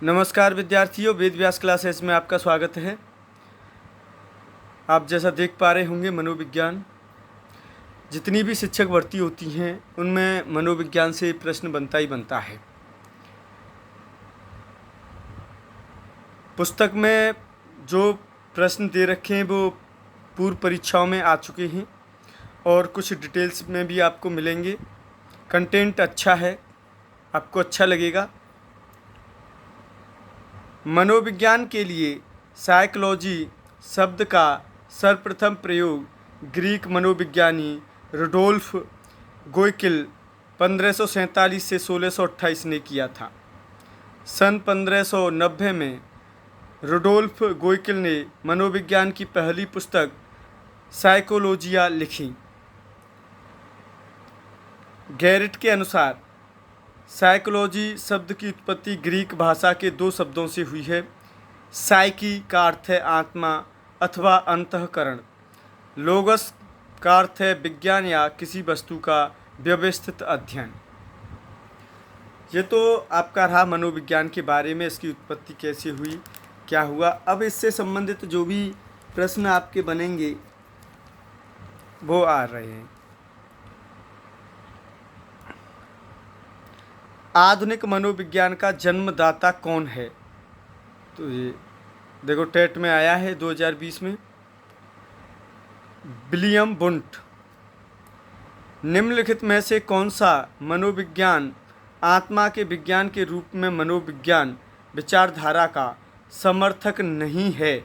नमस्कार विद्यार्थियों, वेद व्यास क्लासेस में आपका स्वागत है। आप जैसा देख पा रहे होंगे, मनोविज्ञान जितनी भी शिक्षक भर्ती होती हैं उनमें मनोविज्ञान से प्रश्न बनता ही बनता है। पुस्तक में जो प्रश्न दे रखे हैं वो पूर्व परीक्षाओं में आ चुके हैं और कुछ डिटेल्स में भी आपको मिलेंगे। कंटेंट अच्छा है, आपको अच्छा लगेगा। मनोविज्ञान के लिए साइकोलॉजी शब्द का सर्वप्रथम प्रयोग ग्रीक मनोविज्ञानी रुडोल्फ गोयकिल 1547 से 1628 ने किया था। सन 1590 में रुडोल्फ गोयकिल ने मनोविज्ञान की पहली पुस्तक साइकोलॉजिया लिखी। गैरेट के अनुसार साइकोलॉजी शब्द की उत्पत्ति ग्रीक भाषा के दो शब्दों से हुई है। साइकी का अर्थ है आत्मा अथवा अंतःकरण, लोगस का अर्थ है विज्ञान या किसी वस्तु का व्यवस्थित अध्ययन। ये तो आपका रहा मनोविज्ञान के बारे में, इसकी उत्पत्ति कैसे हुई, क्या हुआ। अब इससे संबंधित जो भी प्रश्न आपके बनेंगे वो आ रहे हैं। आधुनिक मनोविज्ञान का जन्मदाता कौन है? तो ये देखो, टेट में आया है 2020 में, विलियम वुंट। निम्नलिखित में से कौन सा मनोविज्ञान आत्मा के विज्ञान के रूप में मनोविज्ञान विचारधारा का समर्थक नहीं है?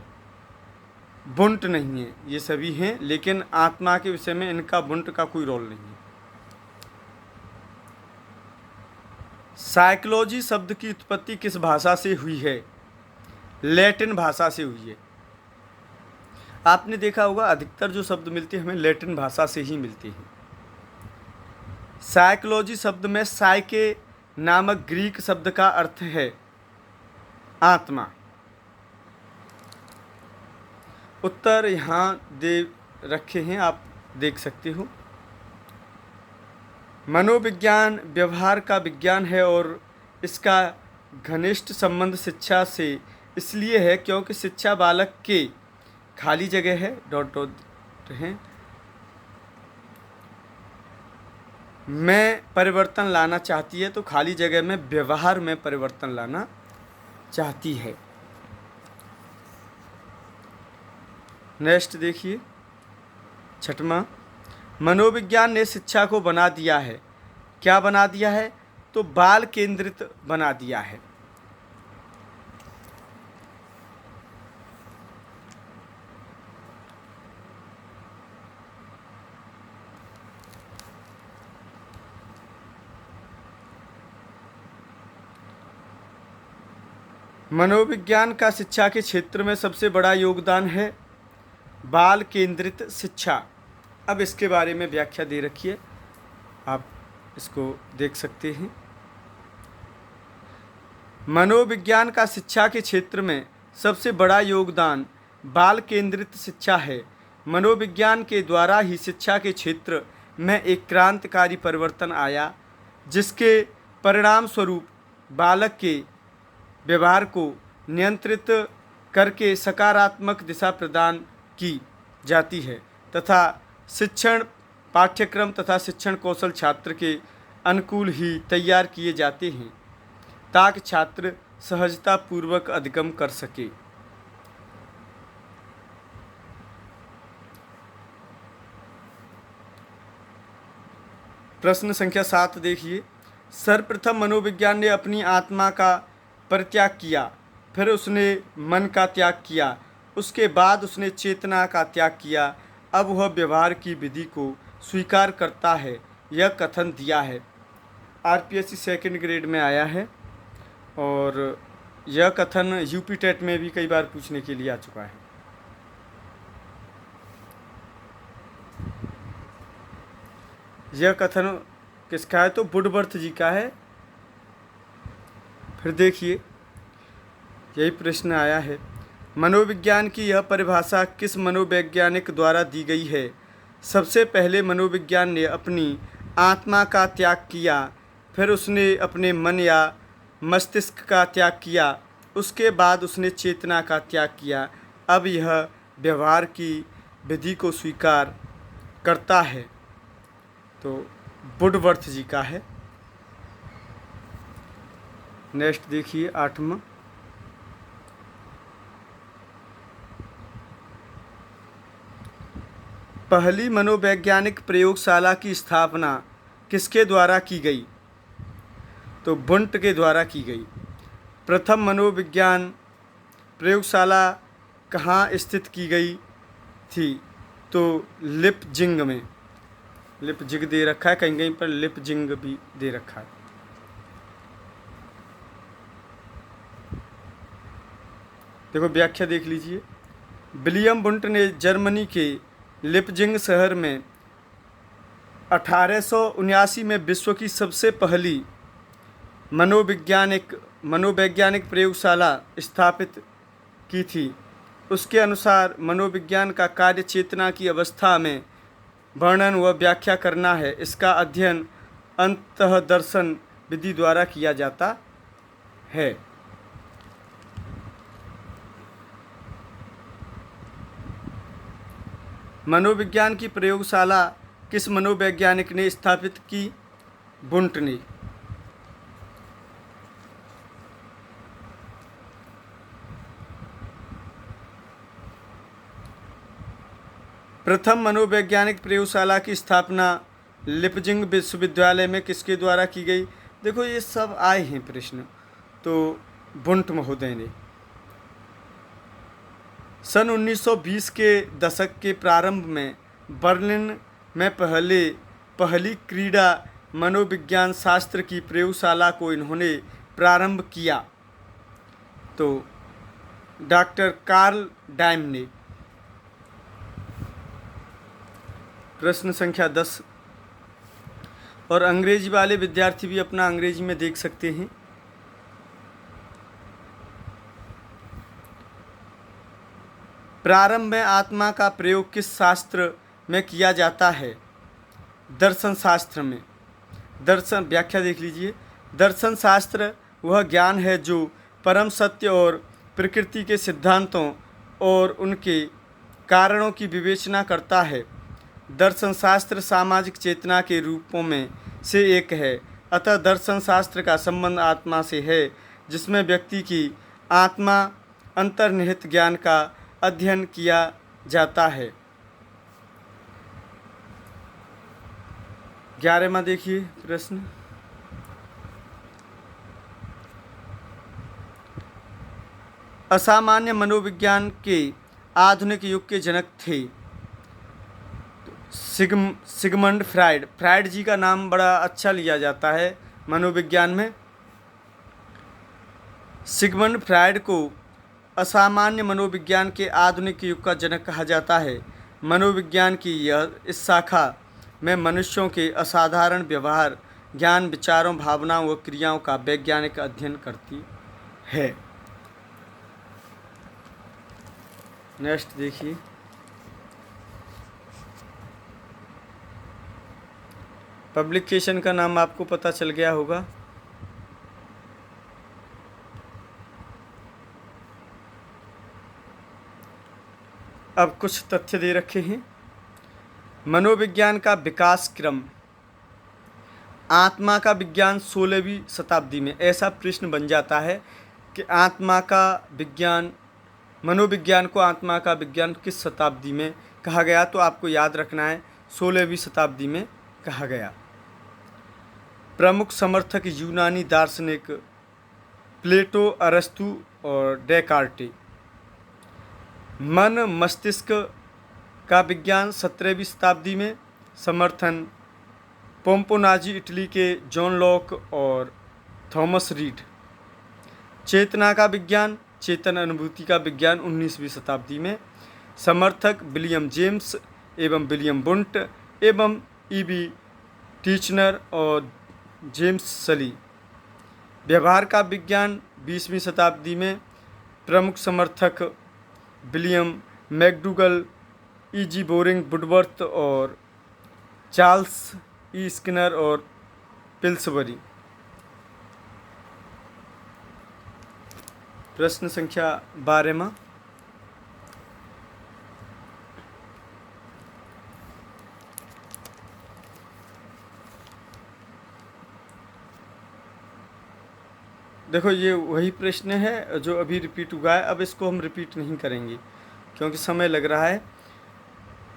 वुंट नहीं है, ये सभी हैं, लेकिन आत्मा के विषय में इनका वुंट का कोई रोल नहीं है। साइकोलॉजी शब्द की उत्पत्ति किस भाषा से हुई है? लैटिन भाषा से हुई है। आपने देखा होगा अधिकतर जो शब्द मिलते हैं हमें लैटिन भाषा से ही मिलते हैं। साइकोलॉजी शब्द में साइके नामक ग्रीक शब्द का अर्थ है आत्मा। उत्तर यहाँ दे रखे हैं, आप देख सकते हो। मनोविज्ञान व्यवहार का विज्ञान है और इसका घनिष्ठ संबंध शिक्षा से इसलिए है क्योंकि शिक्षा बालक के खाली जगह है हैं में परिवर्तन लाना चाहती है, तो खाली जगह में व्यवहार में परिवर्तन लाना चाहती है। नेक्स्ट देखिए, छठवां, मनोविज्ञान ने शिक्षा को बना दिया है। क्या बना दिया है? तो बाल केंद्रित बना दिया है। मनोविज्ञान का शिक्षा के क्षेत्र में सबसे बड़ा योगदान है बाल केंद्रित शिक्षा। अब इसके बारे में व्याख्या दे रखी है, आप इसको देख सकते हैं। मनोविज्ञान का शिक्षा के क्षेत्र में सबसे बड़ा योगदान बाल केंद्रित शिक्षा है। मनोविज्ञान के द्वारा ही शिक्षा के क्षेत्र में एक क्रांतिकारी परिवर्तन आया, जिसके परिणाम स्वरूप बालक के व्यवहार को नियंत्रित करके सकारात्मक दिशा प्रदान की जाती है तथा शिक्षण पाठ्यक्रम तथा शिक्षण कौशल छात्र के अनुकूल ही तैयार किए जाते हैं ताकि छात्र सहजतापूर्वक अधिगम कर सके। प्रश्न संख्या 7 देखिए। सर्वप्रथम मनोविज्ञान ने अपनी आत्मा का परित्याग किया, फिर उसने मन का त्याग किया, उसके बाद उसने चेतना का त्याग किया। अब वह व्यवहार की विधि को स्वीकार करता है, यह कथन दिया है। आरपीएससी सेकंड ग्रेड में आया है और यह कथन यूपी टेट में भी कई बार पूछने के लिए आ चुका है। यह कथन किसका है? तो वुडवर्थ जी का है। फिर देखिए, यही प्रश्न आया है, मनोविज्ञान की यह परिभाषा किस मनोवैज्ञानिक द्वारा दी गई है? सबसे पहले मनोविज्ञान ने अपनी आत्मा का त्याग किया, फिर उसने अपने मन या मस्तिष्क का त्याग किया उसके बाद उसने चेतना का त्याग किया। अब यह व्यवहार की विधि को स्वीकार करता है। तो वुडवर्थ जी का है। नेक्स्ट देखिए 8वां। पहली मनोवैज्ञानिक प्रयोगशाला की स्थापना किसके द्वारा की गई? तो वुंट के द्वारा की गई। प्रथम मनोविज्ञान प्रयोगशाला कहाँ स्थित की गई थी? तो लिपजिंग में। लिपजिग दे रखा है, कहीं कहीं पर लिपजिंग भी दे रखा है। देखो व्याख्या देख लीजिए। विलियम वुंट ने जर्मनी के लिपजिंग शहर में 1879 में विश्व की सबसे पहली मनोवैज्ञानिक प्रयोगशाला स्थापित की थी। उसके अनुसार मनोविज्ञान का कार्य चेतना की अवस्था में वर्णन व व्याख्या करना है। इसका अध्ययन अंतःदर्शन विधि द्वारा किया जाता है। मनोविज्ञान की प्रयोगशाला किस मनोवैज्ञानिक ने स्थापित की? वुंट ने। प्रथम मनोवैज्ञानिक प्रयोगशाला की स्थापना लिपजिंग विश्वविद्यालय में किसके द्वारा की गई? देखो ये सब आए हैं प्रश्न। तो वुंट महोदय ने। सन 1920 के दशक के प्रारंभ में बर्लिन में पहली क्रीड़ा मनोविज्ञान शास्त्र की प्रयोगशाला को इन्होंने प्रारंभ किया। तो डॉक्टर कार्ल डाइम ने। प्रश्न संख्या 10। और अंग्रेजी वाले विद्यार्थी भी अपना अंग्रेजी में देख सकते हैं। प्रारंभ में आत्मा का प्रयोग किस शास्त्र में किया जाता है? दर्शन शास्त्र में। दर्शन व्याख्या देख लीजिए। दर्शन शास्त्र वह ज्ञान है जो परम सत्य और प्रकृति के सिद्धांतों और उनके कारणों की विवेचना करता है। दर्शन शास्त्र सामाजिक चेतना के रूपों में से एक है। अतः दर्शन शास्त्र का संबंध आत्मा से है, जिसमें व्यक्ति की आत्मा अंतर्निहित ज्ञान का अध्ययन किया जाता है। 11वां देखिए प्रश्न। असामान्य मनोविज्ञान के आधुनिक युग के जनक थे सिगमंड फ्राइड। फ्राइड जी का नाम बड़ा अच्छा लिया जाता है मनोविज्ञान में। सिगमंड फ्राइड को असामान्य मनोविज्ञान के आधुनिक युग का जनक कहा जाता है। मनोविज्ञान की इस शाखा में मनुष्यों के असाधारण व्यवहार, ज्ञान, विचारों, भावनाओं व क्रियाओं का वैज्ञानिक अध्ययन करती है। नेक्स्ट देखिए। पब्लिकेशन का नाम आपको पता चल गया होगा। अब कुछ तथ्य दे रखे हैं। मनोविज्ञान का विकास क्रम। आत्मा का विज्ञान 16वीं शताब्दी में। ऐसा प्रश्न बन जाता है कि मनोविज्ञान को आत्मा का विज्ञान किस शताब्दी में कहा गया? तो आपको याद रखना है 16वीं शताब्दी में कहा गया। प्रमुख समर्थक यूनानी दार्शनिक प्लेटो, अरस्तु और डेकार्टे। मन मस्तिष्क का विज्ञान 17वीं शताब्दी में। समर्थन पोम्पोनाजी, इटली के जॉन लॉक और थॉमस रीड। चेतना का विज्ञान, चेतन अनुभूति का विज्ञान 19वीं शताब्दी में। समर्थक विलियम जेम्स एवं विलियम वुंट एवं ईबी टीचनर और जेम्स सली। व्यवहार का विज्ञान 20वीं शताब्दी में। प्रमुख समर्थक विलियम मैकडूगल, ई.जी. बोरिंग, वुडवर्थ और चार्ल्स ई. स्किनर और पिल्सबरी। प्रश्न संख्या 12वां। देखो ये वही प्रश्न है जो अभी रिपीट हुआ है। अब इसको हम रिपीट नहीं करेंगे क्योंकि समय लग रहा है।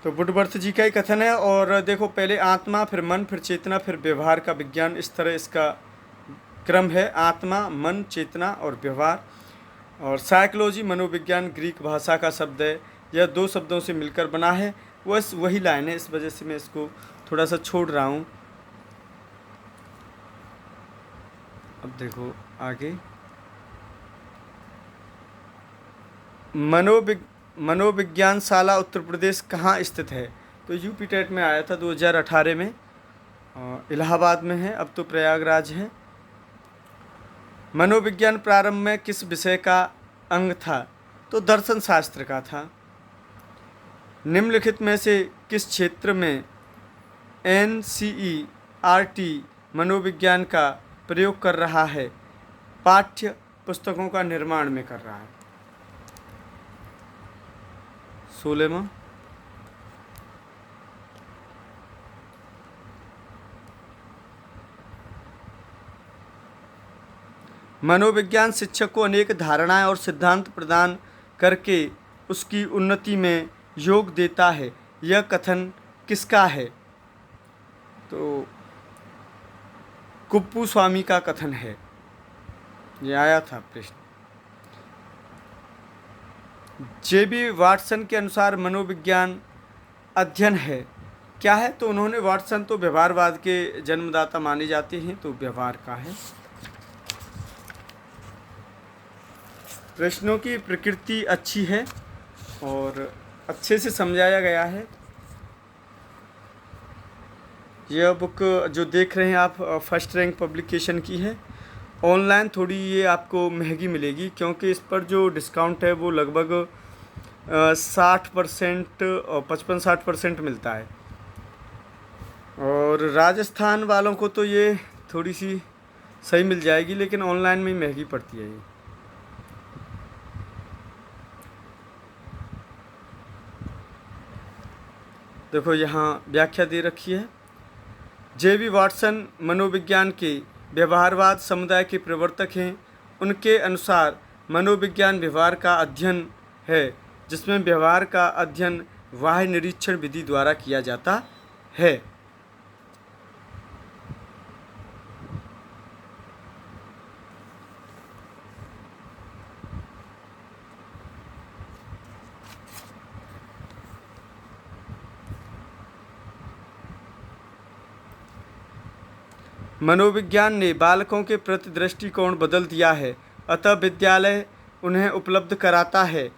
तो वुडवर्थ जी का ही कथन है। और देखो पहले आत्मा, फिर मन, फिर चेतना, फिर व्यवहार का विज्ञान, इस तरह इसका क्रम है। आत्मा, मन, चेतना और व्यवहार। और साइकोलॉजी मनोविज्ञान ग्रीक भाषा का शब्द है। यह 2 शब्दों से मिलकर बना है। बस वही लाइन है, इस वजह से मैं इसको थोड़ा सा छोड़ रहा हूँ। अब देखो आगे, मनोविज्ञान शाला उत्तर प्रदेश कहाँ स्थित है? तो यूपी टेट में आया था 2018 में। इलाहाबाद में है, अब तो प्रयागराज है। मनोविज्ञान प्रारंभ में किस विषय का अंग था? तो दर्शन शास्त्र का था। निम्नलिखित में से किस क्षेत्र में NCERT मनोविज्ञान का प्रयोग कर रहा है? पाठ्य पुस्तकों का निर्माण में कर रहा है। 16वां, मनोविज्ञान शिक्षक को अनेक धारणाएं और सिद्धांत प्रदान करके उसकी उन्नति में योग देता है। यह कथन किसका है? तो कुप्पू स्वामी का कथन है। ये आया था प्रश्न। JB वाटसन के अनुसार मनोविज्ञान अध्ययन है क्या है? तो उन्होंने, वाटसन तो व्यवहारवाद के जन्मदाता माने जाते हैं, तो व्यवहार का है। प्रश्नों की प्रकृति अच्छी है और अच्छे से समझाया गया है। यह बुक जो देख रहे हैं आप फर्स्ट रैंक पब्लिकेशन की है। ऑनलाइन थोड़ी ये आपको महंगी मिलेगी क्योंकि इस पर जो डिस्काउंट है वो लगभग 60% और 55-60% मिलता है। और राजस्थान वालों को तो ये थोड़ी सी सही मिल जाएगी, लेकिन ऑनलाइन में महंगी पड़ती है ये। देखो यहाँ व्याख्या दे रखी है। JB वाटसन मनोविज्ञान के व्यवहारवाद समुदाय के प्रवर्तक हैं। उनके अनुसार मनोविज्ञान व्यवहार का अध्ययन है जिसमें व्यवहार का अध्ययन बाह्य निरीक्षण विधि द्वारा किया जाता है। मनोविज्ञान ने बालकों के प्रति दृष्टिकोण बदल दिया है, अतः विद्यालय उन्हें उपलब्ध कराता है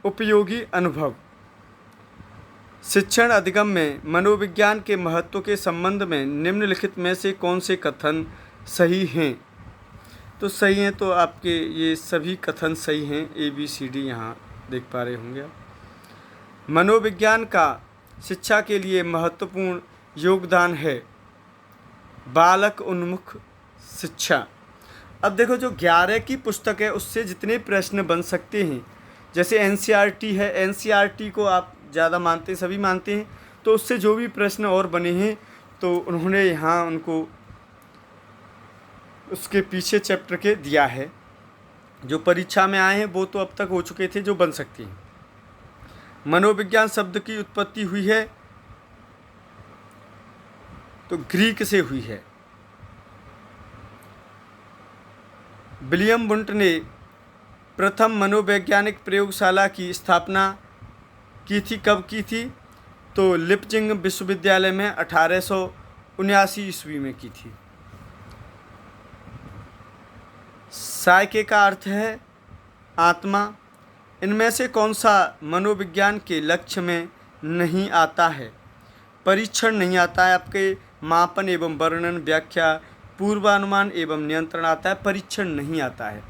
उपयोगी अनुभव। शिक्षण अधिगम में मनोविज्ञान के महत्व के संबंध में निम्नलिखित में से कौन से कथन सही हैं? तो सही हैं तो आपके ये सभी कथन सही हैं। ABCD यहाँ देख पा रहे होंगे आप। मनोविज्ञान का शिक्षा के लिए महत्वपूर्ण योगदान है बालक उन्मुख शिक्षा। अब देखो जो 11 की पुस्तक है उससे जितने प्रश्न बन सकते हैं, जैसे NCERT है, NCERT को आप ज़्यादा मानते हैं, सभी मानते हैं, तो उससे जो भी प्रश्न और बने हैं तो उन्होंने यहाँ उनको उसके पीछे चैप्टर के दिया है। जो परीक्षा में आए हैं वो तो अब तक हो चुके थे जो बन सकते हैं। मनोविज्ञान शब्द की उत्पत्ति हुई है तो ग्रीक से हुई है। विलियम वुंट ने प्रथम मनोवैज्ञानिक प्रयोगशाला की स्थापना की थी, कब की थी? तो लिपजिंग विश्वविद्यालय में 1879 ईस्वी में की थी। साइके का अर्थ है आत्मा। इनमें से कौन सा मनोविज्ञान के लक्ष्य में नहीं आता है? परीक्षण नहीं आता है। आपके मापन एवं वर्णन, व्याख्या, पूर्वानुमान एवं नियंत्रण आता है, परीक्षण नहीं आता है।